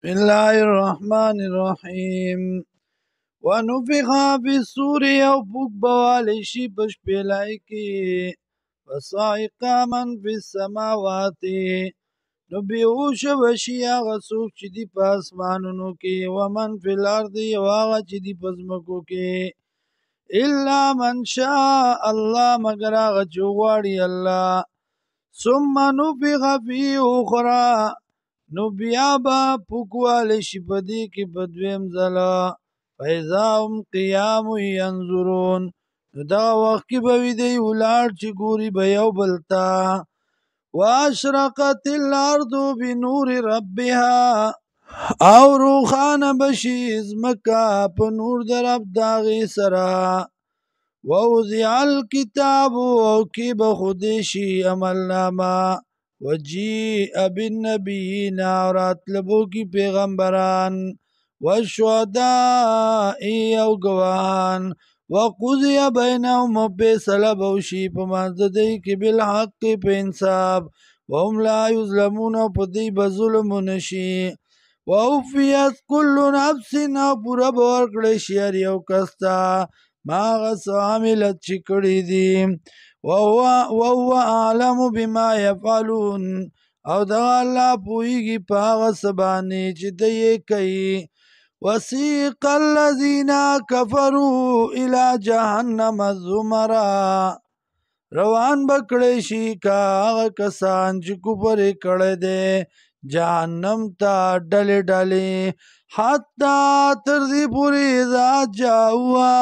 بسم الله الرحمن الرحیم ونفخ فی الصور او پوک بوالی شي په شپېلۍ کې فصعق من فی السماوات نو بیهوش بشي هغه څوک چې دي په اسمانونو کې ومن فی الارض او هغه چې دي په ځمکو کې الا من شاء الله مگر هغه چې وغواړي الله ثم نفخ فیه اخرى نو بیا به پوکوالی شي په دې کې په دویم ځله فاذا هم قیام ینظرون نو دغه وخت کې به وي دی ولاړ چې ګوري به یو بل ته واشرقت الارض بنور ربها او روښانه بشي ځمکه په نور د رب د هغې سره ووضع الکتاب او کې به ښودی شي عملنامه وجیء بالنبیین او راتلبو کی پیغمبران والشهداء او گواهان وقضی بینهم فیصله بوشي په منځ د دوی کې بالحق په انصاف وهم لا یظلمون او په دوی به ظلم ونشي ووفیت کل نفس او پوره به ورکړی شي هر یو کس ته ما هغه څه عملت چې کړي دي وهو اعلم بما يفعلون او دغه الله پوهیږي په هغه څه باندې چې دی یې کوي وسیق الذین کفروا الى جهنم زمرا روان بکړی شي که هغه کسان چې کفر یې کړی دی جهنم ته ډلې ډلې حتی تر دې پورې اذا جاءوها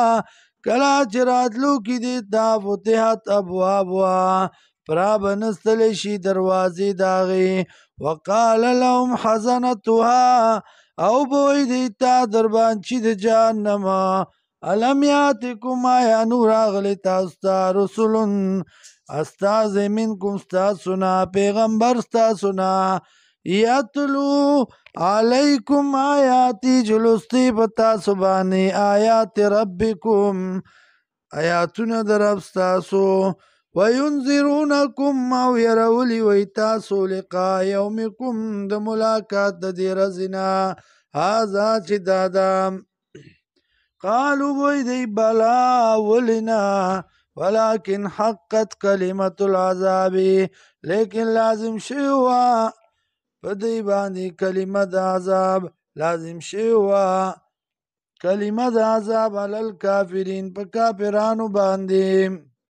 کله چې راتلو کې دې ته فتحت ابوابها پرابنستلی شي دروازې د هغې وقال لهم حزنتها او به وایي دې ته دربانچي د جهنم الم یاتکم آیا نو راغلی تاسو ته رسل استازی منکم ستاسو نه پیغمبر ستاسو نه یتلو علیکم آیاتی جلستی په تاسو باندې آیات ربکم آیاتونه د رب ستاسو وینذرونکم او یرولی وی تاسو لقاء یومکم د ملاقات د دې ورځې نه هذا چې دادا قالوا وی دی بلا ولنا ولكن حقت کلمت العذاب لیکن لازم شوه په دی باندې کلمه د عذاب لازم شوه کلمه د عذاب علی الکافرین په کافرانو باندې